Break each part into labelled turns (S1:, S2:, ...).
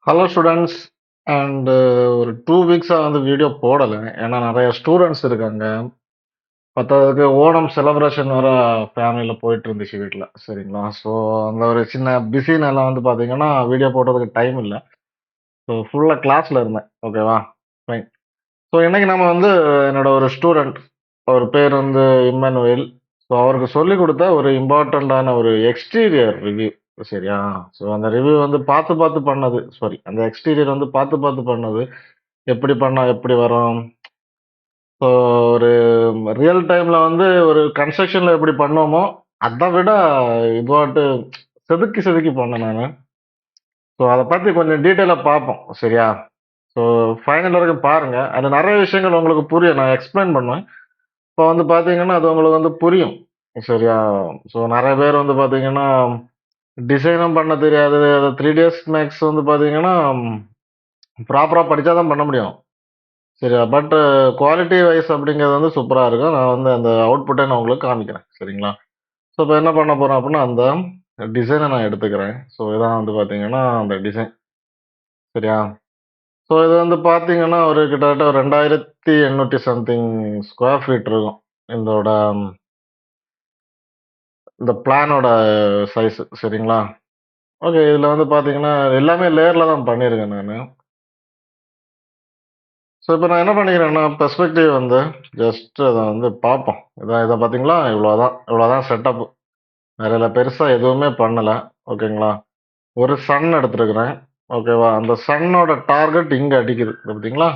S1: Hello students and ஒரு 2 வீக்ஸா வந்து video போடல. ஏன்னா நெறைய ஸ்டூடண்ட்ஸ் இருக்காங்க. பத்தாததுக்கு ஓணம் செலிப்ரேஷன் வேற ஃபேமிலில போயிட்டு இருந்துச்சு வீட்ல. சரிங்களா? ஸோ அந்த ஒரு சின்ன பிஸினால வந்து பார்த்தீங்கன்னா, வீடியோ போடுறதுக்கு டைம் இல்ல. ஸோ ஃபுல்லா கிளாஸ்ல இருந்தேன். ஓகேவா? ஃபைன். ஸோ இன்னைக்கு நம்ம வந்து என்னோட ஒரு ஸ்டூடண்ட், அவர் பேர் வந்து இம்மானுவேல். ஸோ அவருக்கு சொல்லிக் குடுத்த ஒரு இம்பார்ட்டன்ட்டான ஒரு எக்ஸ்டீரியர் ரிவ்யூ. சரியா? ஸோ அந்த ரிவ்யூ வந்து பார்த்து பார்த்து பண்ணது. சாரி, அந்த எக்ஸ்டீரியர் வந்து பார்த்து பார்த்து பண்ணது. எப்படி பண்ணா எப்படி வரும்? ஸோ ஒரு ரியல் டைம்ல வந்து ஒரு கன்ஸ்ட்ரக்ஷன்ல எப்படி பண்ணுவோமோ, அத விட இதுவாட்டு செதுக்கி செதுக்கி பண்ணேன் நானு. ஸோ அத பத்தி கொஞ்சம் டீட்டெயிலா பார்ப்போம். சரியா? ஸோ ஃபைனல் வரைக்கும் பாருங்க. அது நெறைய விஷயங்கள் உங்களுக்கு புரியும். நான் எக்ஸ்ப்ளைன் பண்ணுவேன். இப்போ வந்து பார்த்தீங்கன்னா, அது உங்களுக்கு வந்து புரியும். சரியா? ஸோ நெறைய பேர் வந்து பார்த்தீங்கன்னா, டிசைனும் பண்ண தெரியாது. அது 3ds மேக்ஸ் வந்து பார்த்தீங்கன்னா, ப்ராப்பரா படிச்சா தான் பண்ண முடியும். சரியா? பட் குவாலிட்டி வைஸ் அப்படிங்கிறது வந்து சூப்பரா இருக்கும். நான் வந்து அந்த அவுட்புட்ட நான் உங்களுக்கு காமிக்கிறேன். சரிங்களா? ஸோ இப்ப என்ன பண்ண போறோம் அப்படின்னா, அந்த டிசைன நான் எடுத்துக்கிறேன். ஸோ இதான் வந்து பார்த்தீங்கன்னா, அந்த டிசைன். சரியா? ஸோ இது வந்து பார்த்தீங்கன்னா, ஒரு கிட்டத்தட்ட ஒரு 2800 சம்திங் ஸ்கொயர் ஃபீட் இருக்கும். இதோட இந்த பிளானோட சைஸ். சரிங்களா? ஓகே. இதுல வந்து பார்த்தீங்கன்னா, எல்லாமே லேயர்ல தான் பண்ணியிருக்கேன் நானு. ஸோ இப்ப நான் என்ன பண்ணிக்கிறேன்னா, பெர்ஸ்பெக்டிவ் வந்து ஜஸ்ட் அத வந்து பார்ப்போம். இத பார்த்தீங்களா? இவ்வளோதான் செட்டப். வேற இதுல பெருசா எதுவுமே பண்ணல. ஓகேங்களா? ஒரு சன் எடுத்திருக்கிறேன். ஓகேவா? அந்த சன்னோட டார்கெட் இங்க அடிக்குது. இத பார்த்தீங்களா?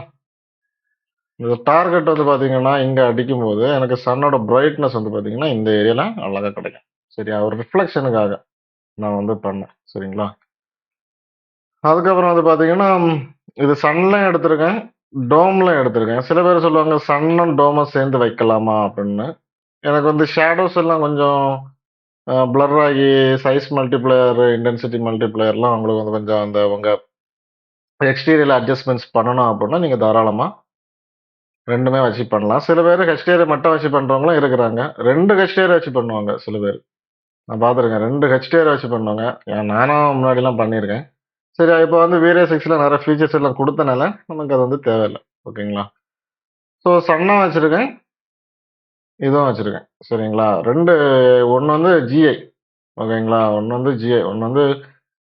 S1: இந்த டார்கெட் வந்து பார்த்தீங்கன்னா, இங்க அடிக்கும்போது, எனக்கு சன்னோட பிரைட்னஸ் வந்து பார்த்தீங்கன்னா, இந்த ஏரியால அழகா கிடைக்கும். சரியா? ஒரு ரிஃப்ளெக்ஷனுக்காக நான் வந்து பண்ணேன். சரிங்களா? அதுக்கப்புறம் வந்து பார்த்தீங்கன்னா, இது சன்லயும் எடுத்திருக்கேன், டோம்லயும் எடுத்திருக்கேன். சில பேர் சொல்லுவாங்க, சன்னும் டோமும் சேர்ந்து வைக்கலாமா? அப்படின்னு. எனக்கு வந்து ஷேடோஸ் எல்லாம் கொஞ்சம் பிளர் ஆகி சைஸ் மல்டிப்ளையர், இன்டென்சிட்டி மல்டிப்ளையர்லாம் உங்களுக்கு வந்து கொஞ்சம் அந்த உங்க எக்ஸ்டீரியர்ல அட்ஜஸ்ட்மென்ட்ஸ் பண்ணணும் அப்படின்னா, நீங்க தாராளமா 2மே வச்சு பண்ணலாம். சில பேரு ஹெச்டிஆர் மட்டும் வச்சு பண்றவங்களும் இருக்கிறாங்க. 2 ஹெச்டிஆர் வச்சு பண்ணுவாங்க சில பேரு. நான் பார்த்துருக்கேன். 2 ஹெச்டிஆர் வச்சு பண்ணுவாங்க. நானும் முன்னாடிலாம் பண்ணியிருக்கேன். சரி, இப்ப வந்து வீரியஸ் 6ல நெறைய ஃபீச்சர்ஸ் எல்லாம் குடுத்தனால, நமக்கு அது வந்து தேவையில்ல. ஓகேங்களா? ஸோ சன்னும் வச்சிருக்கேன், இதுவும் வச்சிருக்கேன். சரிங்களா? 2 ஒண்ணு வந்து ஜிஐ. ஓகேங்களா? ஒண்ணு வந்து ஜிஐ. ஒண்ணு வந்து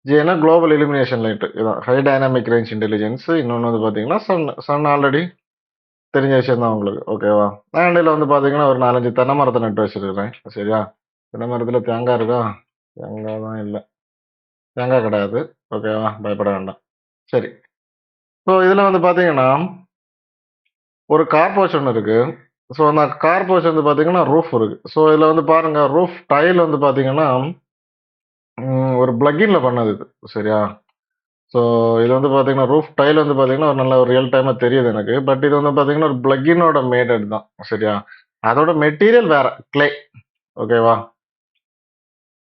S1: ஜிஐன்னா குளோபல் இல்லுமினேஷன் லைட். இதான் ஹை டைனமிக் ரேஞ்ச் இன்டெலிஜென்ஸ். இன்னொன்னு வந்து பார்த்தீங்கன்னா, சன். சன் ஆல்ரெடி தெரிஞ்ச விஷயம் தான் உங்களுக்கு. ஓகேவா? நான் இடையில வந்து பார்த்தீங்கன்னா, ஒரு 4, 5 தென்னை மரத்த நட்டு வச்சிருக்கிறேன். சரியா? தென்னை மரத்துல தேங்காய் இருக்கா? தேங்காய் தான் இல்ல. தேங்காய் கிடையாது. ஓகேவா? பயப்பட வேண்டாம். சரி. ஸோ இதுல வந்து பார்த்தீங்கன்னா, ஒரு கார் போர்ச் ஒண்ணு இருக்கு. ஸோ அந்த கார் போர்ச் வந்து பார்த்தீங்கன்னா, ரூஃப் இருக்கு. ஸோ இதுல வந்து பாருங்க, ரூஃப் டைல் வந்து பார்த்தீங்கன்னா, ஒரு பிளக்கின்ல பண்ணது இது. சரியா? ஸோ இது வந்து பார்த்தீங்கன்னா, ரூஃப் டைல் வந்து பார்த்தீங்கன்னா, ஒரு நல்ல ஒரு ரியல் டைமா தெரியுது எனக்கு. பட் இது வந்து பார்த்தீங்கன்னா, ஒரு பிளக்கினோட மேடட் தான். சரியா? அதோட மெட்டீரியல் வேற. கிளே. ஓகேவா?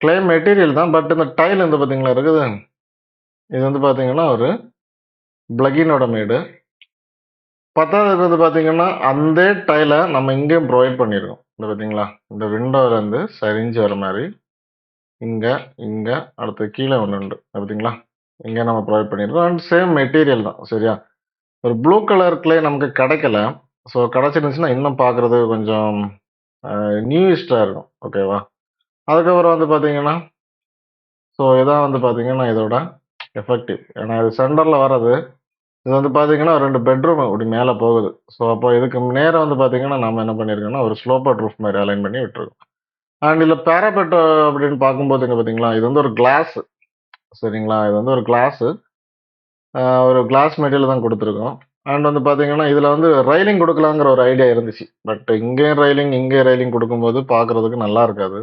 S1: கிளே மெட்டீரியல் தான். பட் இந்த டைல் வந்து பார்த்தீங்களா இருக்குது. இது வந்து பார்த்தீங்கன்னா, ஒரு பிளக்கினோட மேடு. பத்தாததுக்கு வந்து பார்த்தீங்கன்னா, அந்தே டைல நம்ம இங்கேயும் ப்ரொவைட் பண்ணியிருக்கோம். இந்த பார்த்தீங்களா? இந்த விண்டோலருந்து சரிஞ்சு வர மாரி, இங்க, இங்க, அடுத்து கீழ ஒண்ணு உண்டு. பார்த்தீங்களா? இங்க நம்ம ப்ரொவைட் பண்ணியிருக்கோம். அண்ட் சேம் மெட்டீரியல் தான். சரியா? ஒரு ப்ளூ கலர் கிளே நமக்கு கிடைக்கல. ஸோ கிடைச்சிருந்துச்சுன்னா, இன்னும் பார்க்கறதுக்கு கொஞ்சம் நியூயிஸ்ட்டா இருக்கும். ஓகேவா? அதுக்கப்புறம் வந்து பார்த்தீங்கன்னா, ஸோ இதான் வந்து பார்த்தீங்கன்னா, இதோட எஃபெக்டிவ். ஏன்னா இது சென்டர்ல வர்றது. இது வந்து பார்த்தீங்கன்னா, 2 பெட்ரூம் அப்படி மேல போகுது. ஸோ அப்போ இதுக்கு நேரா வந்து பார்த்தீங்கன்னா, நம்ம என்ன பண்ணியிருக்கோம்னா, ஒரு ஸ்லோப்பட் ரூஃப் மாரி அலைன் பண்ணி விட்டுருக்கோம். அண்ட் இதுல பேராபெட் அப்படின்னு பார்க்கும்போது இங்க பார்த்தீங்களா, இது வந்து ஒரு கிளாஸ். சரிங்களா? இது வந்து ஒரு கிளாஸு. ஒரு கிளாஸ் மெட்டீரியல் தான் குடுத்துருக்கோம். அண்ட் வந்து பார்த்தீங்கன்னா, இதுல வந்து ரெயிலிங் குடுக்கலாங்கிற ஒரு ஐடியா இருந்துச்சு. பட் இங்கேயும் ரெயிலிங், இங்கேயும் ரெயிலிங் குடுக்கும்போது பார்க்கறதுக்கு நல்லா இருக்காது.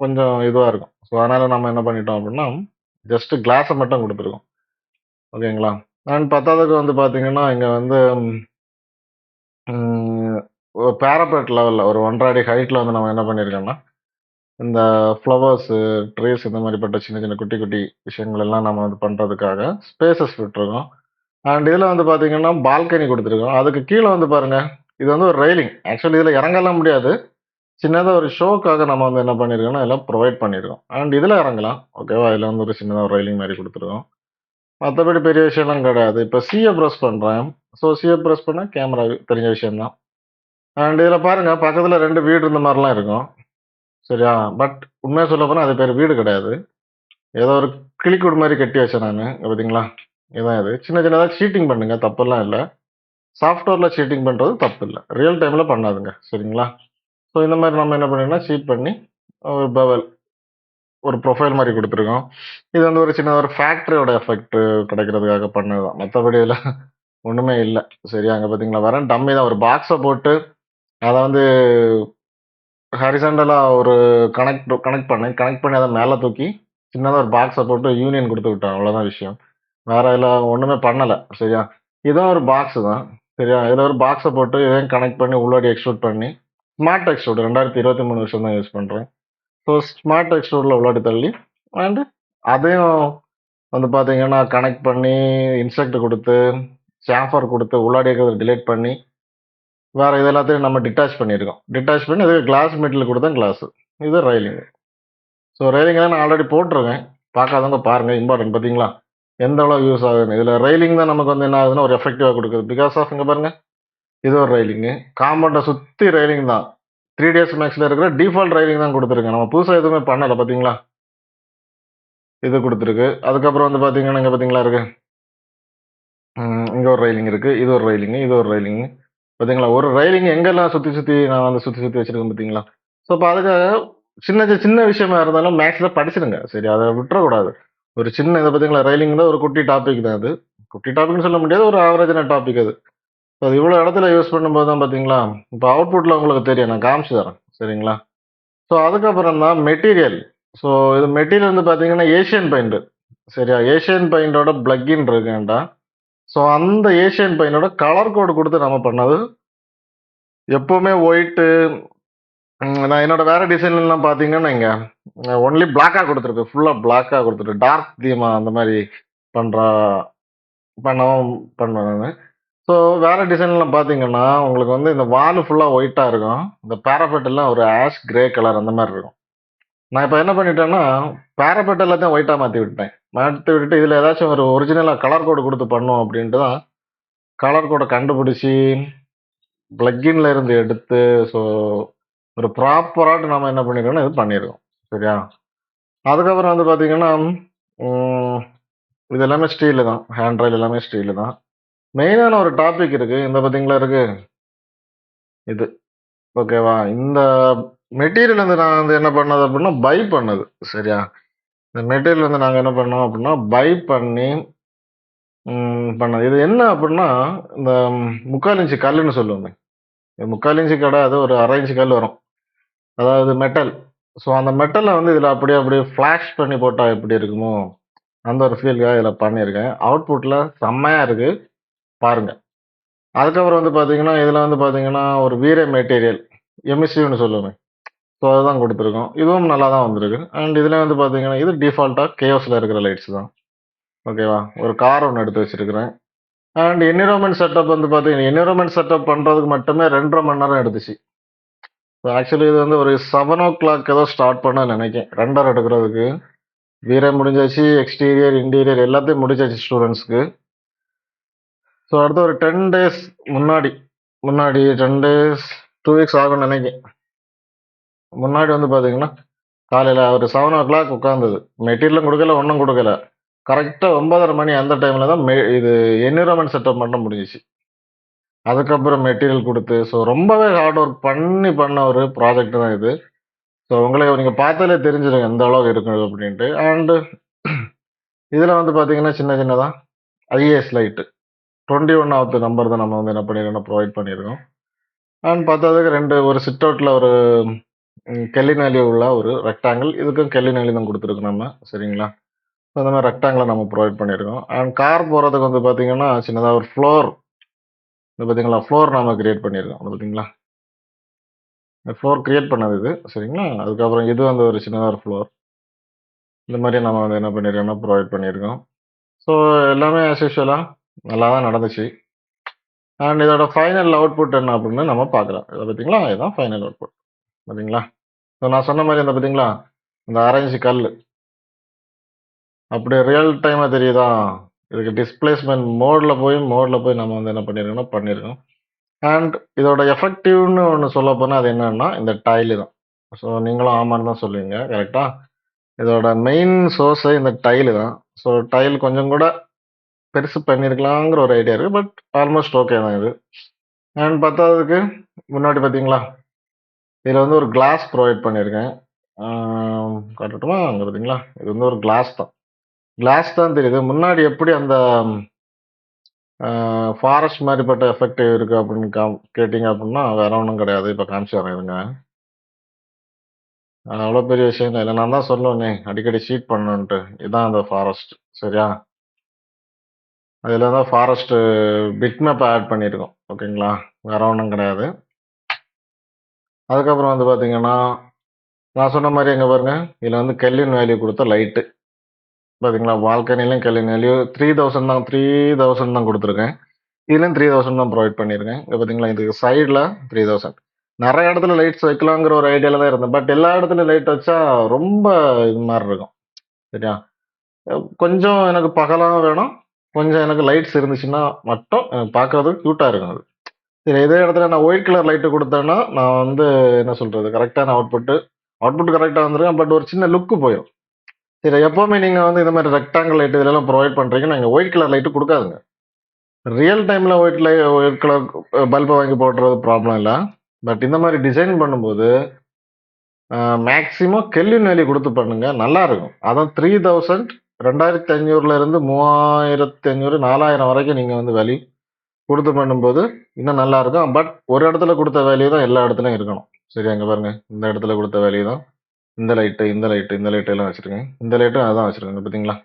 S1: கொஞ்சம் இதுவா இருக்கும். ஸோ அதனால நம்ம என்ன பண்ணிட்டோம் அப்படின்னா, ஜஸ்ட் கிளாஸ மட்டும் குடுத்துருக்கோம். ஓகேங்களா? அண்ட் பத்தாததுக்கு வந்து பார்த்தீங்கன்னா, இங்க வந்து ம் ஒரு பேராபெட் லெவல்ல ஒரு 1 1/2 அடி ஹைட்ல வந்து நம்ம என்ன பண்ணியிருக்கோம்னா, இந்த ஃப்ளவர்ஸு, ட்ரீஸ் இந்த மாரிப்பட்ட சின்ன சின்ன குட்டி குட்டி விஷயங்கள் எல்லாம் நம்ம வந்து பண்றதுக்காக ஸ்பேசஸ் விட்டுருக்கோம். அண்ட் இதுல வந்து பார்த்தீங்கன்னா, பால்கனி குடுத்துருக்கோம். அதுக்கு கீழ வந்து பாருங்க, இது வந்து ஒரு ரெயிலிங். ஆக்சுவலி இதுல இறங்கலாம் முடியாது. சின்னதா ஒரு ஷோக்காக நம்ம வந்து என்ன பண்ணியிருக்கோம்னா, இதெல்லாம் ப்ரொவைட் பண்ணியிருக்கோம். அண்ட் இதுல இறங்கலாம். ஓகேவா? இதுல வந்து ஒரு சின்னதா ஒரு ரெயிலிங் மாரி குடுத்துருக்கோம். மத்தபடி பெரிய விஷயம்லாம் கிடையாது. இப்ப சிய பிரஸ் பண்றேன். ஸோ சிய பிரஸ் பண்ணா கேமரா தெரிஞ்ச விஷயம் தான். அண்ட் இதுல பாருங்க பக்கத்துல 2 வீடு இருந்த மாரிலாம் இருக்கும். சரியா? பட் உண்மைய சொல்லப்போனா அது பேரு வீடு கிடையாது. ஏதோ ஒரு கிளிக்கூடு மாரி கட்டி வச்சேன் நானு. இங்க பார்த்தீங்களா? இதான் இது. சின்ன சின்னதா சீட்டிங் பண்ணுங்க. தப்பெல்லாம் இல்ல. சாஃப்ட்வேர்ல சீட்டிங் பண்றது தப்பு இல்ல. ரியல் டைம்ல பண்ணாதுங்க. சரிங்களா? ஸோ இந்த மாரி நம்ம என்ன பண்ணிடலாம், சீட் பண்ணி ஒரு பவல் ஒரு ப்ரொஃபைல் மாரி குடுத்துருக்கோம். இது வந்து ஒரு சின்ன ஒரு ஃபேக்டரியோட எஃபெக்ட் கிடைக்கிறதுக்காக பண்ணது தான். மத்தபடி இதுல ஒண்ணுமே இல்ல. சரியா? அங்க பார்த்தீங்களா? வெறும் டம்மி தான். ஒரு பாக்ஸ போட்டு அத வந்து ஹாரிசான்டலா ஒரு கனெக்ட் பண்ணேன். கனெக்ட் பண்ணி அத மேல தூக்கி சின்னதா ஒரு பாக்ஸ போட்டு யூனியன் குடுத்து விட்டேன். அவ்வளோதான் விஷயம். வேற இதுல ஒண்ணுமே பண்ணல. சரியா? இதுவும் ஒரு பாக்ஸ் தான். சரியா? இதுல ஒரு பாக்ஸ போட்டு இதையும் கனெக்ட் பண்ணி உள்ளாடி எக்ஸ்ட்ரூட் பண்ணி ஸ்மார்ட் எக்ஸ்ட்ரூட் 2023 வருஷம் தான் யூஸ் பண்றேன். ஸோ ஸ்மார்ட் எக்ஸ்ட்ரூட்ல உள்ளாடி தள்ளி அண்ட் அதையும் வந்து பார்த்தீங்கன்னா, கனெக்ட் பண்ணி இன்செர்ட் குடுத்து, சாம்பர் குடுத்து உள்ளாடி இருக்கிறத டிலீட் பண்ணி, வேற இது எல்லாத்தையும் நம்ம டிட்டாச் பண்ணியிருக்கோம். டிட்டாச் பண்ணி இதுக்கு கிளாஸ் மெட்டீரியல் குடுத்தேன் கிளாஸ். இது ரெயிலிங். ஸோ ரெயிலிங்லாம் நான் ஆல்ரெடி போட்டிருக்கேன். பார்க்காதவங்க பாருங்க. இம்பார்ட்டன்ட் பார்த்தீங்களா? எந்த அளவு யூஸ் ஆகுதுன்னு. இதுல ரெயிலிங் தான் நமக்கு வந்து என்ன ஆகுதுன்னா, ஒரு எஃபெக்டிவா குடுக்குது. பிகாஸ் ஆஃப் இங்க பாருங்க. இது ஒரு ரெயிலிங்கு. காம்பவுண்ட சுத்தி ரெயிலிங் தான். 3ds மேக்ஸ்ல இருக்கிற டிஃபால்ட் ரெயிலிங் தான் குடுத்துருக்கேன். நம்ம புதுசா எதுவுமே பண்ணல பார்த்தீங்களா? இது குடுத்துருக்கு. அதுக்கப்புறம் வந்து பார்த்தீங்கன்னா, இங்க பார்த்தீங்களா இருக்கு. இங்க ஒரு ரெயிலிங் இருக்கு. இது ஒரு ரெயிலிங்கு, இது ஒரு ரெயிலிங்கு. பார்த்தீங்களா? ஒரு ரெயிலிங் எங்கெல்லாம் சுத்தி சுத்தி நான் வந்து சுத்தி சுத்தி வச்சிருக்கேன் பார்த்தீங்களா? ஸோ அப்ப அதுக்காக சின்ன சின்ன விஷயமா இருந்தாலும் மேக்ஸ்ல படிச்சிடுங்க. சரி அத விட்டுறக்கூடாது. ஒரு சின்ன இத பார்த்தீங்களா? ரெயிலிங் தான் ஒரு குட்டி டாபிக் தான் அது. குட்டி டாபிக்ன்னு சொல்ல முடியாது. ஒரு ஆவரேஜான டாபிக் அது. அது இவ்வளோ இடத்துல யூஸ் பண்ணும்போது தான் பார்த்தீங்களா, இப்போ அவுட்புட்ல உங்களுக்கு தெரியும். நான் காமிச்சு தரேன். சரிங்களா? ஸோ அதுக்கப்புறம் தான் மெட்டீரியல். ஸோ இது மெட்டீரியல் வந்து பார்த்தீங்கன்னா, ஏசியன் பெயிண்ட். சரியா? ஏசியன் பெயிண்டோட பிளக்கின் இருக்கு என்ட்ட. ஸோ அந்த ஏசியன் பெயிண்டோட கலர் கோட் குடுத்து நம்ம பண்ணது. எப்பவுமே ஒயிட்டு நான் என்னோட வேற டிசைன்லாம் பார்த்தீங்கன்னா, இங்க ஒன்லி பிளாக்கா குடுத்துருக்கு. ஃபுல்லா பிளாக்கா குடுத்துருக்கு. டார்க் தீமா அந்த மாரி பண்ற பண்ணவும் பண்ணுவேன் நானு. ஸோ வேற டிசைன்லாம் பார்த்தீங்கன்னா, உங்களுக்கு வந்து இந்த வால் ஃபுல்லா ஒயிட்டா இருக்கும். இந்த பாராபெட் எல்லாம் ஒரு ஆஷ் கிரே கலர் அந்த மாரி இருக்கும். நான் இப்ப என்ன பண்ணிட்டேன்னா, பாராபெட் எல்லாத்தையும் ஒயிட்டா மாத்தி விட்டுட்டேன். மாத்தி விட்டுட்டு இதுல ஏதாச்சும் ஒரு ஒரிஜினலா கலர் கோடு குடுத்து பண்ணுவோம் அப்டின்ட்டு தான், கலர் கோட கண்டுபிடிச்சு, பிளக்கின்ல இருந்து எடுத்து, ஸோ ஒரு ப்ராப்பராட்டு நாம என்ன பண்ணிருக்கோம்னா, இது பண்ணியிருக்கோம். சரியா? அதுக்கப்புறம் வந்து பார்த்தீங்கன்னா, ம் இது எல்லாமே ஸ்டீலு தான். ஹேண்ட் ரெயில் எல்லாமே ஸ்டீலு தான். மெயினான ஒரு டாபிக் இருக்கு. இந்த பார்த்தீங்களா இருக்கு. இது. ஓகேவா? இந்த மெட்டீரியல் வந்து நான் வந்து என்ன பண்ணது அப்டின்னா, பை பண்ணது. சரியா? இந்த மெட்டீரியல் வந்து நாங்க என்ன பண்ணோம் அப்டின்னா, பை பண்ணி பண்ணது. இது என்ன அப்டின்னா, இந்த 3/4 இன்ச் கல்லுன்னு சொல்லுவோமே. 3/4 இன்ச் கிடையாது. ஒரு 1/2 இன்ச் கல் வரும். அதாவது மெட்டல். ஸோ அந்த மெட்டல வந்து இதில அப்படியே ஃபிளாஷ் பண்ணி போட்டா எப்படி இருக்குமோ, அந்த ஒரு ஃபீல்க்காக இதில பண்ணியிருக்கேன். அவுட்புட்ல செம்மையா இருக்கு. பாருங்க. அதுக்கப்புறம் வந்து பார்த்தீங்கன்னா, இதில வந்து பார்த்தீங்கன்னா, ஒரு வீரே மெட்டீரியல். எம்எஸ்யூன்னு சொல்லுவோமே. ஸோ அதுதான் குடுத்துருக்கோம். இதுவும் நல்லா தான் வந்திருக்கு. அண்ட் இதில வந்து பார்த்தீங்கன்னா, இது டிஃபால்ட்டா கேஓஸ்ல இருக்கிற லைட்ஸ் தான். ஓகேவா? ஒரு கார் ஒண்ணு எடுத்து வச்சிருக்கிறேன். அண்ட் என்வைரன்மென்ட் செட்டப் வந்து பார்த்தீங்கன்னா, என்வைரன்மென்ட் செட்டப் பண்றதுக்கு மட்டுமே 2 1/2 மணி நேரம் எடுத்துச்சு. ஆக்சுவலி இது வந்து ஒரு 7:00 ஏதோ ஸ்டார்ட் பண்ணேன்னு நெனைக்கிறேன். ரெண்டர் எடுக்கிறதுக்கு. வீரே முடிஞ்சாச்சு. எக்ஸ்டீரியர், இன்டீரியர் எல்லாத்தையும் முடிச்சாச்சு ஸ்டூடண்ட்ஸ்க்கு. ஸோ அடுத்து ஒரு 10 டேஸ் முன்னாடி முன்னாடி 10 டேஸ் 2 வீக்ஸ் ஆகும்னு நெனைக்கிறேன். முன்னாடி வந்து பார்த்தீங்கன்னா, காலையில ஒரு 7:00 உட்கார்ந்தது. மெட்டீரியலும் குடுக்கல, ஒண்ணும் குடுக்கல. கரெக்ட்டா 9:30 மணி அந்த டைம்ல தான் இது என்வைரன்மென்ட் செட்டப் மட்டும் முடிஞ்சுச்சு. அதுக்கப்புறம் மெட்டீரியல் குடுத்து, ஸோ ரொம்பவே ஹார்ட் ஒர்க் பண்ணி பண்ண ஒரு ப்ராஜெக்ட் தான் இது. ஸோ உங்களுக்கு நீங்க பார்த்தாலே தெரிஞ்சிரும் எந்த அளவுக்கு இருக்கும் அப்படின்ட்டு. அண்ட் இதுல வந்து பார்த்தீங்கன்னா, சின்ன சின்னதா ஐஏஎஸ் லைட் 21வது நம்பர் தான் நம்ம வந்து என்ன பண்ணியிருக்கோம்னா ப்ரொவைட் பண்ணியிருக்கோம். அண்ட் பத்தாததுக்கு 2 ஒரு சிட் அவுட்ல ஒரு கெல்லின் வேல்யூ உள்ள ஒரு ரெக்டாங்கிள். இதுக்கும் கெல்லின் வேல்யூ தான் குடுத்துருக்கோம் நம்ம. சரிங்களா? ஸோ அந்த மாரி ரெக்டாங்கிள நம்ம ப்ரொவைட் பண்ணியிருக்கோம். அண்ட் கார் போறதுக்கு வந்து பார்த்தீங்கன்னா, சின்னதா ஒரு ஃப்ளோர் இது பார்த்தீங்களா? ஃப்ளோர் நாம கிரியேட் பண்ணியிருக்கோம். அது பார்த்தீங்களா? இந்த ஃப்ளோர் கிரியேட் பண்ணது இது. சரிங்களா? அதுக்கப்புறம் இது வந்து ஒரு சின்னதா ஒரு ஃப்ளோர். இந்த மாரி நம்ம வந்து என்ன பண்ணியிருக்கோம்னா ப்ரொவைட் பண்ணியிருக்கோம். ஸோ எல்லாமே ஆஸ் யூசுவலா நல்லா தான் நடந்துச்சு. அண்ட் இதோட ஃபைனல் அவுட்புட் என்ன அப்படின்னு நம்ம பார்க்கலாம். இத பார்த்தீங்களா? இதுதான் ஃபைனல் அவுட்புட். பார்த்தீங்களா? ஸோ நான் சொன்ன மாரி இந்த பார்த்தீங்களா? இந்த 1/2 இன்ச் கல்லு. அப்படியே ரியல் டைமா தெரியுதா? இதுக்கு டிஸ்பிளேஸ்மென்ட் மோட்ல போய் நம்ம வந்து என்ன பண்ணியிருக்கோம். அண்ட் இதோட எஃபெக்டிவ்னு ஒண்ணு சொல்லப்போனா அது என்னன்னா, இந்த டைலு தான். ஸோ நீங்களும் ஆமான்னு தான் சொல்லுவீங்க. கரெக்ட்டா? இதோட மெயின் சோர்ஸே இந்த டைலு தான். ஸோ டைல் கொஞ்சம் கூட பெருசு பண்ணியிருக்கலாங்கிற ஒரு ஐடியா இருக்கு. பட் ஆல்மோஸ்ட் ஓகே தான் இது. அண்ட் 10வதுக்கு முன்னாடி பார்த்தீங்களா? இதுல வந்து ஒரு கிளாஸ் ப்ரொவைட் பண்ணியிருக்கேன். காட்டட்டுமா? அங்க பார்த்தீங்களா? இது வந்து ஒரு கிளாஸ் தான். கிளாஸ் தான் தெரியுது. முன்னாடி எப்படி அந்த ஃபாரஸ்ட் மாரிப்பட்ட எஃபெக்ட் இருக்கு அப்படின்னு கேட்டீங்க அப்படின்னா, வேற ஒண்ணும் கிடையாது. இப்ப காமிச்சு வரேன் இருங்க. அது அவ்வளோ பெரிய விஷயம் இல்ல. நான் தான் சொல்லுவேனே, அடிக்கடி ஷீட் பண்ணணுன்ட்டு. இதான் அந்த ஃபாரஸ்ட். சரியா? அதில தான் ஃபாரஸ்ட் பிட் மேப் ஆட் பண்ணியிருக்கோம். ஓகேங்களா? வேற ஒண்ணும் கிடையாது. அதுக்கப்புறம் வந்து பார்த்தீங்கன்னா, நான் சொன்ன மாரி இங்க பாருங்க. இதில வந்து கெல்வின் வேல்யூ குடுத்த லைட்டு. பார்த்தீங்களா? பால்கனிலயும் கெல்வின் வேல்யூ 3000 தான் குடுத்துருக்கேன். இதுலயும் 3000 தான் ப்ரொவைட் பண்ணியிருக்கேன். இங்க பார்த்தீங்களா? இதுக்கு சைடுல 3000. நெறைய இடத்துல லைட்ஸ் வைக்கலாங்கிற ஒரு ஐடியால தான் இருந்தேன். பட் எல்லா இடத்துலயும் லைட் வச்சா ரொம்ப இது மாரி இருக்கும். சரியா? கொஞ்சம் எனக்கு பகலா வேணும். கொஞ்சம் எனக்கு லைட்ஸ் இருந்துச்சுன்னா மட்டும் பார்க்கறதுக்கு கியூட்டா இருக்கும் அது. சரி இதே இடத்துல நான் ஒயிட் கலர் லைட் குடுத்தேன்னா, நான் வந்து என்ன சொல்றது? கரெக்ட்டான அவுட்புட் கரெக்ட்டா வந்துரும். பட் ஒரு சின்ன லுக் போயிரும். சரி எப்பவுமே நீங்க வந்து இந்த மாரி ரெக்டாங்கிள் லைட் இதெல்லாம் ப்ரொவைட் பண்றீங்கன்னா, நீங்க ஒயிட் கலர் லைட் குடுக்காதுங்க. ரியல் டைம்ல ஒயிட் கலர் பல்ப வாங்கி போடுறது ப்ராப்ளம் இல்ல. பட் இந்த மாரி டிசைன் பண்ணும்போது, மேக்ஸிமம் கெல்வின் வேல்யூ குடுத்து பண்ணுங்க. நல்லா இருக்கும். அதான் 3000 2500ல இருந்து 3500, 4000 வரைக்கும் நீங்க வந்து வேல்யூ குடுத்து பண்ணும்போது, இன்னும் நல்லா இருக்கும். பட் ஒரு இடத்துல குடுத்த வேல்யூ தான் எல்லா இடத்துலயும் இருக்கணும். சரியா? இங்க பாருங்க. இந்த இடத்துல குடுத்த வேல்யூ தான். இந்த லைட் எல்லாம் வச்சிருக்கேன். இந்த லைட்டும் அதான் வச்சிருக்கேன். பார்த்தீங்களா?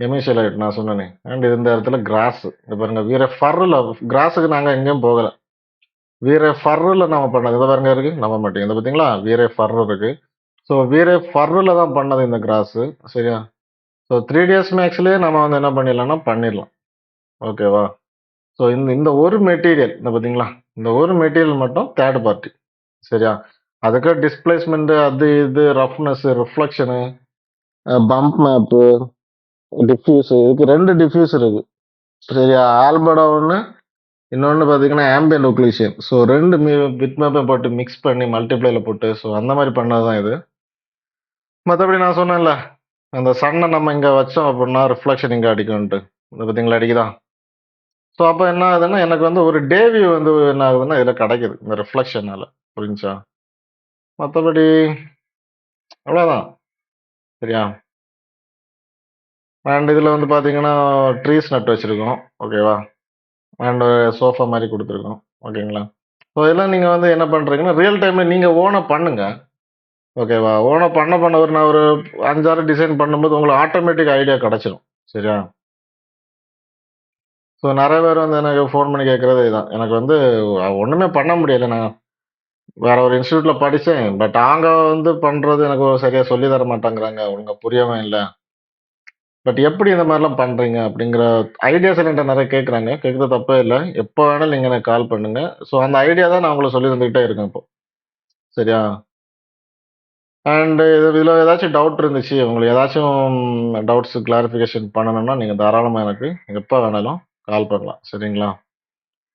S1: எமிஷன் லைட் நான் சொன்னேனே. அண்ட் இந்த இடத்துல கிராஸ். இங்க பாருங்க. வீர ஃபர்ல கிராஸுக்கு நாங்க எங்கேயும் போகல. வீரே ஃபர்ல நம்ம பண்ணது. இத பாருங்க இருக்கு. நம்ப மாட்டீங்க. இத பார்த்தீங்களா? வீரே ஃபர் இருக்கு. ஸோ வீரே ஃபர்ல தான் பண்ணது இந்த கிராஸு. சரியா? ஸோ 3ds மேக்ஸ்லயே நம்ம வந்து என்ன பண்ணிடலாம்னா பண்ணிடலாம். ஓகேவா? ஸோ இந்த இந்த ஒரு மெட்டீரியல் இந்த பார்த்தீங்களா? இந்த ஒரு மெட்டீரியல் மட்டும் தேர்ட் பார்ட்டி. சரியா? அதுக்கு டிஸ்பிளேஸ்மென்ட் அது இது roughness, reflection, pump map, diffuse இதுக்கு 2 டிஃப்யூஸ் இருக்கு. சரியா? ஆல்படோ ஒண்ணு, இன்னொன்னு பார்த்தீங்கன்னா ஆம்பியன்ட் ஒக்லூஷன். ஸோ 2 பிட் மேப்பையும் போட்டு மிக்ஸ் பண்ணி மல்டிப்ளைல போட்டு ஸோ அந்த மாரி பண்ணது தான் இது. மத்தபடி நான் சொன்னேன்ல, அந்த சன்ன நம்ம இங்க வச்சோம் அப்டின்னா ரிஃப்ளெக்ஷன் இங்க அடிக்கும்ன்ட்டு. இத பார்த்தீங்களா அடிக்குதா? ஸோ அப்ப என்ன ஆகுதுன்னா, எனக்கு வந்து ஒரு டே வியூ வந்து என்ன ஆகுதுன்னா, இதுல கிடைக்குது. இந்த ரிஃப்ளெக்ஷனால. புரிஞ்சுச்சா? மத்தபடி அவ்வளோதான். சரியா? அண்ட் இதுல வந்து பார்த்தீங்கன்னா, ட்ரீஸ் நட்டு வச்சிருக்கோம். ஓகேவா? அண்ட் சோஃபா மாரி குடுத்துருக்கோம். ஓகேங்களா? ஸோ இதெல்லாம் நீங்க வந்து என்ன பண்றீங்கன்னா, ரியல் டைம்ல நீங்க ஓனா பண்ணுங்க. ஓகேவா? ஓனா பண்ண நான் ஒரு 5, 6 டிசைன் பண்ணும்போது உங்களுக்கு ஆட்டோமேட்டிக் ஐடியா கிடைச்சிரும். சரியா? ஸோ நெறைய பேர் வந்து எனக்கு ஃபோன் பண்ணி கேட்கறது இதான். எனக்கு வந்து ஒண்ணுமே பண்ண முடியல. நான் வேற ஒரு இன்ஸ்டிடியூட்ல படிச்சேன். பட் அங்க வந்து பண்றது எனக்கு சரியா சொல்லி தர மாட்டேங்கிறாங்க. ஒழுங்கா புரியவும் இல்ல. பட் எப்படி இந்த மாரிலாம் பண்றீங்க? அப்படிங்கிற ஐடியாஸ் என்கிட்ட நெறைய கேட்கறாங்க. கேட்கறது தப்பே இல்ல. எப்ப வேணாலும் நீங்க எனக்கு கால் பண்ணுங்க. ஸோ அந்த ஐடியா தான் நான் உங்களுக்கு சொல்லி தந்துகிட்டே இருக்கேன் இப்போ. சரியா? அண்ட் இதுல ஏதாச்சும் டவுட் இருந்துச்சு, உங்களுக்கு ஏதாச்சும் டவுட்ஸ் கிளாரிஃபிகேஷன் பண்ணணும்னா, நீங்க தாராளமா எனக்கு எப்ப வேணாலும் கால் பண்ணலாம். சரிங்களா?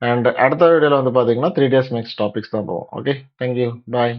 S1: அண்ட் அடுத்த வீடியோல வந்து பார்த்தீங்கன்னா, 3 டேஸ் நெக்ஸ்ட் டாபிக்ஸ் தான் போவோம். ஓகே. Thank you. பாய்.